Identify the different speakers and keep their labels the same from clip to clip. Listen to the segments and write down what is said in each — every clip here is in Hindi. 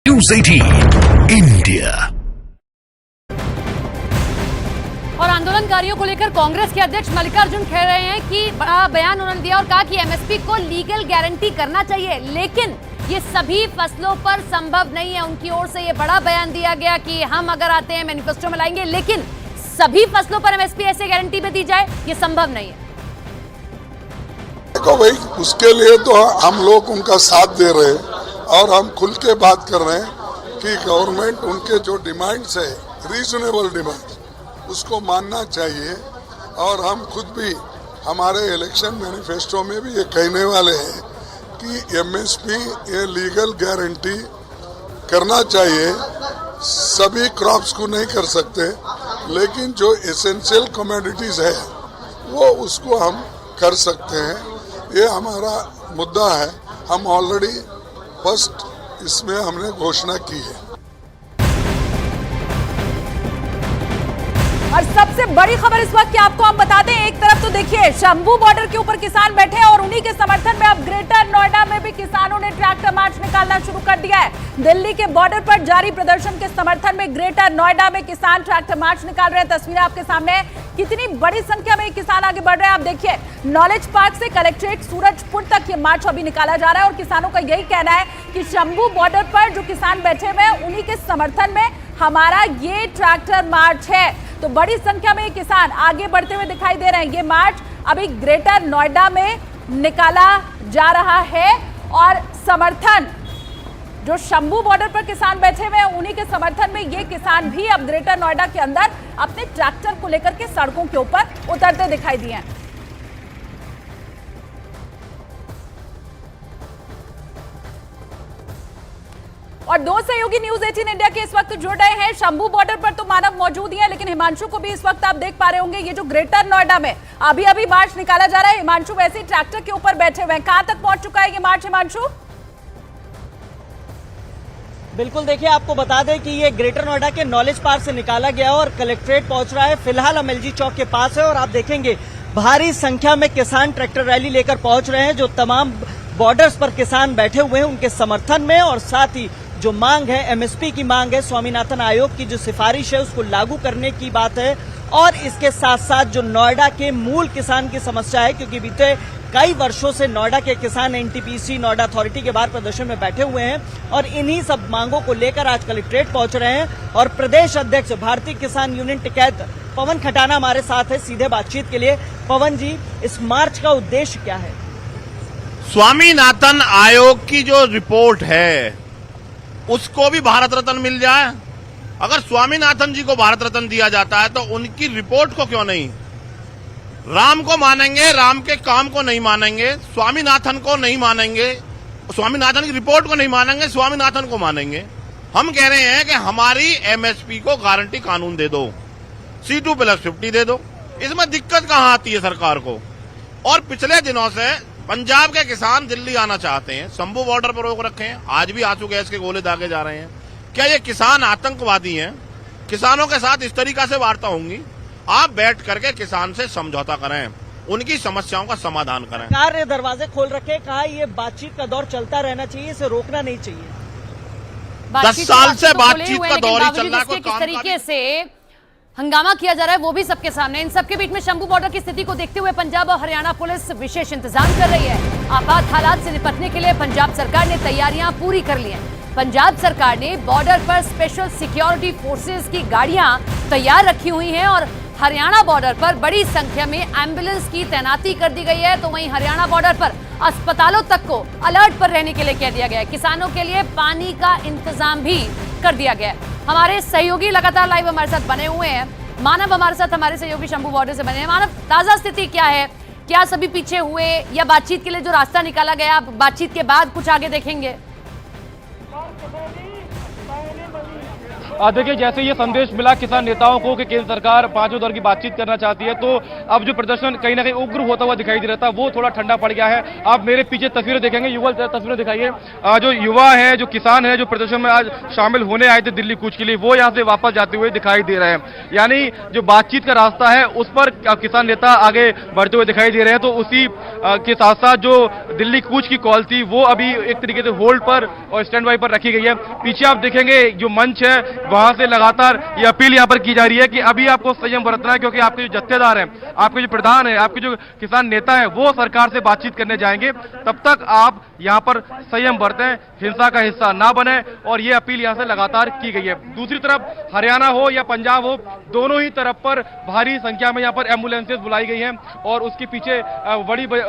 Speaker 1: News 18 India.
Speaker 2: और आंदोलनकारियों को लेकर कांग्रेस के अध्यक्ष मल्लिकार्जुन कह रहे हैं कि बड़ा बयान उन्होंने दिया और कहा कि एमएसपी को लीगल गारंटी करना चाहिए, लेकिन ये सभी फसलों पर संभव नहीं है। उनकी ओर से ये बड़ा बयान दिया गया कि हम अगर आते हैं मैनिफेस्टो में लाएंगे, लेकिन सभी फसलों पर एमएसपी ऐसे गारंटी में दी जाए, ये संभव नहीं है।
Speaker 3: देखो भाई, उसके लिए तो हम लोग उनका साथ दे रहे हैं और हम खुल के बात कर रहे हैं कि गवर्नमेंट उनके जो डिमांड्स है, रीजनेबल डिमांड, उसको मानना चाहिए। और हम खुद भी हमारे इलेक्शन मैनिफेस्टो में भी ये कहने वाले हैं कि एमएसपी ये लीगल गारंटी करना चाहिए। सभी क्रॉप्स को नहीं कर सकते, लेकिन जो एसेंशियल कमोडिटीज है वो उसको हम कर सकते हैं। ये हमारा मुद्दा है। हम ऑलरेडी फर्स्ट इसमें हमने घोषणा की है।
Speaker 4: और सबसे बड़ी खबर इस वक्त की आपको हम बता दें, एक तरफ तो देखिए शंभू बॉर्डर के ऊपर किसान बैठे हैं और उन्हीं के समर्थन में अब ग्रेटर नोएडा में भी किसानों ने ट्रैक्टर मार्च निकालना शुरू कर दिया है। दिल्ली के बॉर्डर पर जारी प्रदर्शन के समर्थन में ग्रेटर नोएडा में किसान ट्रैक्टर मार्च निकाल रहे हैं। तस्वीरें आपके सामने है, कितनी बड़ी संख्या में किसान आगे बढ़ रहे हैं। आप देखिए, नॉलेज पार्क से कलेक्ट्रेट सूरजपुर तक ये मार्च अभी निकाला जा रहा है और किसानों का यही कहना है कि शंभू बॉर्डर पर जो किसान बैठे हुए हैं उन्हीं के समर्थन में हमारा ये ट्रैक्टर मार्च है। तो बड़ी संख्या में किसान आगे बढ़ते हुए दिखाई दे रहे हैं। ये मार्च अभी ग्रेटर नोएडा में निकाला जा रहा है और समर्थन जो शंभू बॉर्डर पर किसान बैठे हुए हैं उन्हीं के समर्थन में ये किसान भी अब ग्रेटर नोएडा के अंदर अपने ट्रैक्टर को लेकर के सड़कों के ऊपर उतरते दिखाई दिए हैं। और दो सहयोगी न्यूज़ 18 इंडिया के इस वक्त जुड़ रहे हैं। शंभू बॉर्डर पर तो मानव मौजूद ही है, लेकिन हिमांशु को भी इस वक्त आप देख पा रहे होंगे, ये जो ग्रेटर नोएडा में अभी अभी मार्च निकाला जा रहा है। हिमांशु वैसे ही ट्रैक्टर के ऊपर बैठे हुए हैं, कहां तक पहुंच चुका है ये मार्च हिमांशु?
Speaker 5: बिल्कुल, देखिए आपको बता दें कि ये ग्रेटर नोएडा के नॉलेज पार्क से निकाला गया और कलेक्ट्रेट पहुंच रहा है। फिलहाल हम एलजी चौक के पास है और आप देखेंगे भारी संख्या में किसान ट्रैक्टर रैली लेकर पहुंच रहे हैं। जो तमाम बॉर्डर्स पर किसान बैठे हुए हैं उनके समर्थन में, और साथ ही जो मांग है एमएसपी की मांग है, स्वामीनाथन आयोग की जो सिफारिश है उसको लागू करने की बात है। और इसके साथ साथ जो नोएडा के मूल किसान की समस्या है, क्योंकि बीते कई वर्षों से नोएडा के किसान एनटीपीसी नोएडा अथॉरिटी के बाहर प्रदर्शन में बैठे हुए हैं और इन्हीं सब मांगों को लेकर आज कलेक्ट्रेट पहुंच रहे हैं। और प्रदेश अध्यक्ष भारतीय किसान यूनियन टिकैत पवन खटाना हमारे साथ है सीधे बातचीत के लिए। पवन जी, इस मार्च का उद्देश्य क्या है?
Speaker 6: स्वामीनाथन आयोग की जो रिपोर्ट है उसको भी भारत रत्न मिल जाए। अगर स्वामीनाथन जी को भारत रत्न दिया जाता है तो उनकी रिपोर्ट को क्यों नहीं? राम को मानेंगे, राम के काम को नहीं मानेंगे, स्वामीनाथन को नहीं मानेंगे, स्वामीनाथन की रिपोर्ट को नहीं मानेंगे, स्वामीनाथन को मानेंगे। हम कह रहे हैं कि हमारी एमएसपी को गारंटी कानून दे दो, C2+50 दे दो। इसमें दिक्कत कहां आती है सरकार को? और पिछले दिनों से पंजाब के किसान दिल्ली आना चाहते हैं, शंभू बॉर्डर पर रोक रखे हैं, आज भी आंसू गैस के गोले दागे जा रहे हैं। क्या ये किसान आतंकवादी हैं? किसानों के साथ इस तरीका से वार्ता होंगी? आप बैठ करके किसान से समझौता करें, उनकी समस्याओं का समाधान करें।
Speaker 5: सरकार ने दरवाजे खोल रखे, कहा ये बातचीत का दौर चलता रहना चाहिए, इसे रोकना नहीं चाहिए।
Speaker 6: 10 साल से बातचीत का दौर ही चल रहा है। कोई
Speaker 2: किस तरीके से हंगामा किया जा रहा है वो भी सबके सामने। इन सबके बीच में शंभू बॉर्डर की स्थिति को देखते हुए पंजाब और हरियाणा पुलिस विशेष इंतजाम कर रही है। आपात हालात से निपटने के लिए पंजाब सरकार ने तैयारियां पूरी कर ली हैं। पंजाब सरकार ने बॉर्डर पर स्पेशल सिक्योरिटी फोर्सेस की गाड़ियां तैयार रखी हुई हैं और हरियाणा बॉर्डर पर बड़ी संख्या में एम्बुलेंस की तैनाती कर दी गई है। तो वहीं हरियाणा बॉर्डर पर अस्पतालों तक को अलर्ट पर रहने के लिए कह दिया गया है। किसानों के लिए पानी का इंतजाम भी कर दिया गया है। हमारे सहयोगी लगातार लाइव हमारे साथ बने हुए हैं। मानव हमारे साथ, हमारे सहयोगी शंभू बॉर्डर से बने हैं। मानव, ताजा स्थिति क्या है? क्या सभी पीछे हुए या बातचीत के लिए जो रास्ता निकाला गया, बातचीत के बाद कुछ आगे देखेंगे?
Speaker 7: देखिए, जैसे ये संदेश मिला किसान नेताओं को कि केंद्र सरकार पांचों दौर की बातचीत करना चाहती है, तो अब जो प्रदर्शन कहीं ना कहीं उग्र होता हुआ दिखाई दे रहा था वो थोड़ा ठंडा पड़ गया है। आप मेरे पीछे तस्वीरें देखेंगे, युगल तस्वीरें दिखाइए। जो युवा हैं, जो किसान हैं, जो प्रदर्शन में आज शामिल होने आए थे दिल्ली कूच के लिए, वो यहाँ से वापस जाते हुए दिखाई दे रहे हैं। यानी जो बातचीत का रास्ता है उस पर किसान नेता आगे बढ़ते हुए दिखाई दे रहे हैं। तो उसी के साथ साथ जो दिल्ली कूच की कॉल थी वो अभी एक तरीके से होल्ड पर और स्टैंड बाई पर रखी गई है। पीछे आप देखेंगे जो मंच है वहां से लगातार ये अपील यहां पर की जा रही है कि अभी आपको संयम बरतना है, क्योंकि आपके जो जत्थेदार हैं, आपके जो प्रधान है, आपके जो किसान नेता है, वो सरकार से बातचीत करने जाएंगे। तब तक आप यहां पर संयम बरतें, हिंसा का हिस्सा ना बने, और ये अपील यहां से लगातार की गई है। दूसरी तरफ हरियाणा हो या पंजाब हो, दोनों ही तरफ पर भारी संख्या में यहां पर एम्बुलेंसेज बुलाई गई हैं, और उसके पीछे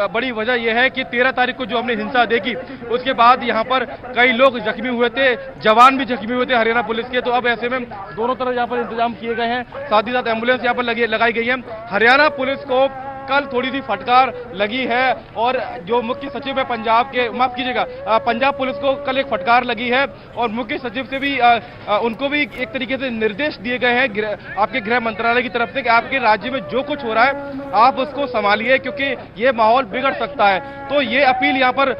Speaker 7: बड़ी वजह यह है कि 13 तारीख को जो हमने हिंसा देखी उसके बाद यहां पर कई लोग जख्मी हुए थे, जवान भी जख्मी हुए थे हरियाणा पुलिस के। तो अब ऐसे में दोनों तरफ यहाँ पर इंतजाम किए गए हैं, साथ ही साथ एम्बुलेंस यहाँ पर लगाई गई है। हरियाणा पुलिस को कल थोड़ी सी फटकार लगी है, और जो मुख्य सचिव है पंजाब के, माफ कीजिएगा, पंजाब पुलिस को कल एक फटकार लगी है, और मुख्य सचिव से भी उनको भी एक तरीके से निर्देश दिए गए हैं आपके गृह मंत्रालय की तरफ से कि आपके राज्य में जो कुछ हो रहा है आप उसको संभालिए, क्योंकि ये माहौल बिगड़ सकता है। तो ये अपील यहाँ पर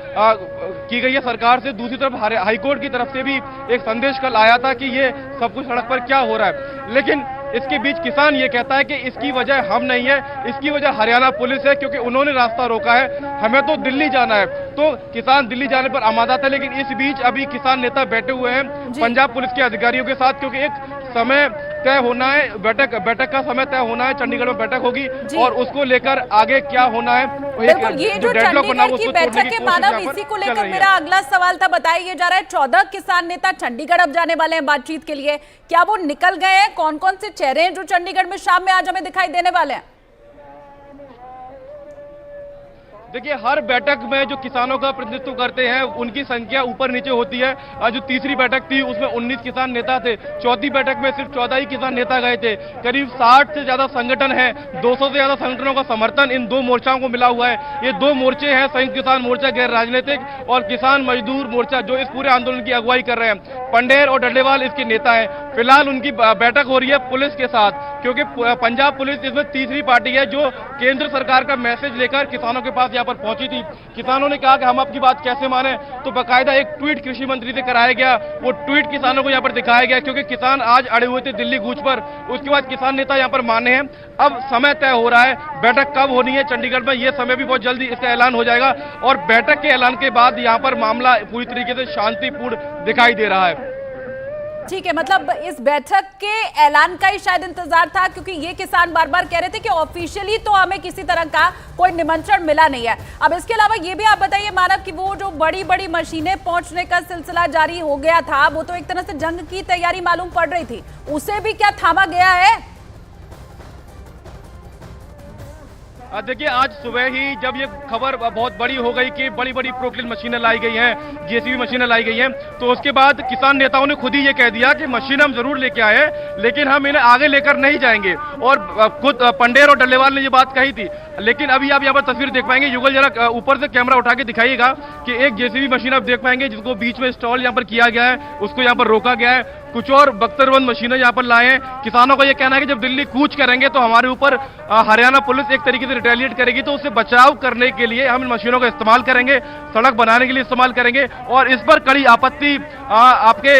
Speaker 7: की गई है सरकार से। दूसरी तरफ हाईकोर्ट की तरफ से भी एक संदेश कल आया था कि ये सब कुछ सड़क पर क्या हो रहा है, लेकिन इसके बीच किसान ये कहता है कि इसकी वजह हम नहीं है, इसकी वजह हरियाणा पुलिस है, क्योंकि उन्होंने रास्ता रोका है, हमें तो दिल्ली जाना है। तो किसान दिल्ली जाने पर आमादा था, लेकिन इस बीच अभी किसान नेता बैठे हुए हैं पंजाब पुलिस के अधिकारियों के साथ, क्योंकि एक समय तय होना है, बैठक का समय तय होना है, चंडीगढ़ में बैठक होगी और उसको लेकर आगे क्या होना है।
Speaker 4: बिल्कुल, ये जो चंडीगढ़ की बैठक है मानव, इसी को लेकर मेरा अगला सवाल था। बताया जा रहा है 14 किसान नेता चंडीगढ़ अब जाने वाले हैं बातचीत के लिए, क्या वो निकल गए हैं? कौन कौन से चेहरे हैं जो चंडीगढ़ में शाम में आज हमें दिखाई देने वाले हैं?
Speaker 7: देखिए, हर बैठक में जो किसानों का प्रतिनिधित्व करते हैं उनकी संख्या ऊपर नीचे होती है। जो तीसरी बैठक थी उसमें 19 किसान नेता थे, चौथी बैठक में सिर्फ 14 ही किसान नेता गए थे। करीब 60 से ज्यादा संगठन है, 200 से ज्यादा संगठनों का समर्थन इन दो मोर्चाओं को मिला हुआ है। ये दो मोर्चे हैं, संयुक्त किसान मोर्चा गैर राजनीतिक और किसान मजदूर मोर्चा, जो इस पूरे आंदोलन की अगुवाई कर रहे हैं। पंडेर और डड्लेवाल इसके नेता है। फिलहाल उनकी बैठक हो रही है पुलिस के साथ, क्योंकि पंजाब पुलिस इसमें तीसरी पार्टी है जो केंद्र सरकार का मैसेज लेकर किसानों के पास यहाँ पर पहुंची थी। किसानों ने कहा कि हम आपकी बात कैसे माने, तो बाकायदा एक ट्वीट कृषि मंत्री से कराया गया, वो ट्वीट किसानों को यहाँ पर दिखाया गया, क्योंकि किसान आज अड़े हुए थे दिल्ली कूच पर। उसके बाद किसान नेता यहाँ पर माने हैं। अब समय तय हो रहा है, बैठक कब होनी है चंडीगढ़ में, ये समय भी बहुत जल्दी इसका ऐलान हो जाएगा, और बैठक के ऐलान के बाद यहाँ पर मामला पूरी तरीके से शांतिपूर्ण दिखाई दे रहा है।
Speaker 4: ठीक है, मतलब इस बैठक के ऐलान का ही शायद इंतजार था, क्योंकि ये किसान बार बार कह रहे थे कि ऑफिशियली तो हमें किसी तरह का कोई निमंत्रण मिला नहीं है। अब इसके अलावा ये भी आप बताइए मानव कि वो जो बड़ी बड़ी मशीनें पहुंचने का सिलसिला जारी हो गया था, वो तो एक तरह से जंग की तैयारी मालूम पड़ रही थी, उसे भी क्या थामा गया है?
Speaker 7: देखिए, आज सुबह ही जब ये खबर बहुत बड़ी हो गई कि बड़ी बड़ी प्रोक्लिन मशीनें लाई गई हैं, जेसीबी मशीनें लाई गई हैं, तो उसके बाद किसान नेताओं ने खुद ही ये कह दिया कि मशीन हम जरूर लेके आए, लेकिन हम इन्हें आगे लेकर नहीं जाएंगे। और खुद पंडेर और डल्लेवाल ने ये बात कही थी। लेकिन अभी आप यहाँ पर तस्वीर देख पाएंगे, युगल जरा ऊपर से कैमरा उठा के दिखाइएगा कि एक जेसीबी मशीन आप देख पाएंगे जिसको बीच में स्टॉल यहाँ पर किया गया है, उसको यहाँ पर रोका गया है। कुछ और बख्तरबंद मशीनें यहाँ पर लाए हैं। किसानों का ये कहना है कि जब दिल्ली कूच करेंगे तो हमारे ऊपर हरियाणा पुलिस एक तरीके से रिटेलिएट करेगी, तो उससे बचाव करने के लिए हम इन मशीनों का इस्तेमाल करेंगे, सड़क बनाने के लिए इस्तेमाल करेंगे। और इस पर कड़ी आपत्ति आपके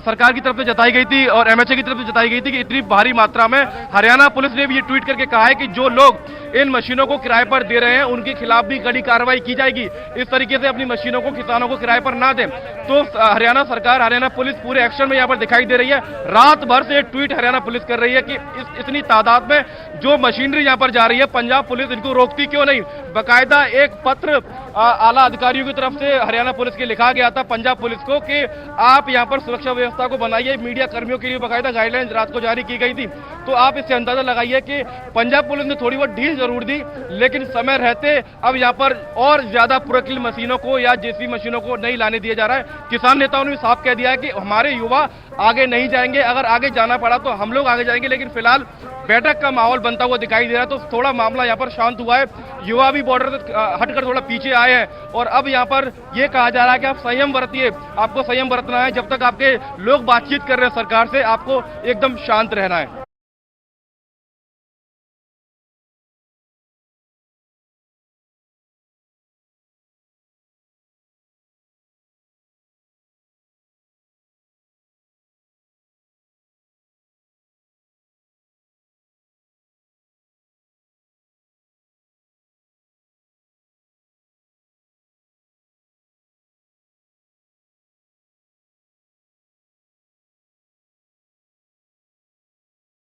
Speaker 7: सरकार की तरफ से जताई गई थी और एमएचए की तरफ से जताई गई थी कि इतनी भारी मात्रा में। हरियाणा पुलिस ने भी ये ट्वीट करके कहा है कि जो लोग इन मशीनों को किराए पर दे रहे हैं उनके खिलाफ भी कड़ी कार्रवाई की जाएगी। इस तरीके से अपनी मशीनों को किसानों को किराए पर ना दें। तो हरियाणा सरकार, हरियाणा पुलिस पूरे एक्शन में यहाँ पर दिखाई दे रही है। रात भर से ट्वीट हरियाणा पुलिस कर रही है कि इतनी तादाद में जो मशीनरी यहाँ पर जा रही है, पंजाब पुलिस इनको रोकती क्यों नहीं। बाकायदा एक पत्र आला अधिकारियों की तरफ से हरियाणा पुलिस के लिखा गया था पंजाब पुलिस को कि आप यहाँ पर सुरक्षा व्यवस्था को बनाइए। मीडिया कर्मियों के लिए बाकायदा गाइडलाइंस रात को जारी की गई थी। तो आप इससे अंदाजा लगाइए कि पंजाब पुलिस ने थोड़ी बहुत ढील जरूर दी, लेकिन समय रहते अब यहाँ पर और ज्यादा प्रोक्लिन मशीनों को या जेसीबी मशीनों को नहीं लाने दिया जा रहा है। किसान नेताओं ने भी साफ कह दिया है कि हमारे युवा आगे नहीं जाएंगे, अगर आगे जाना पड़ा तो हम लोग आगे जाएंगे, लेकिन फिलहाल बैठक का माहौल बनता हुआ दिखाई दे रहा है। तो थोड़ा मामला यहाँ पर शांत हुआ है, युवा भी बॉर्डर से हटकर थोड़ा पीछे आए हैं और अब यहाँ पर ये कहा जा रहा है कि आप संयम बरतिए, आपको संयम बरतना है। जब तक आपके लोग बातचीत कर रहे हैं सरकार से, आपको एकदम शांत रहना है।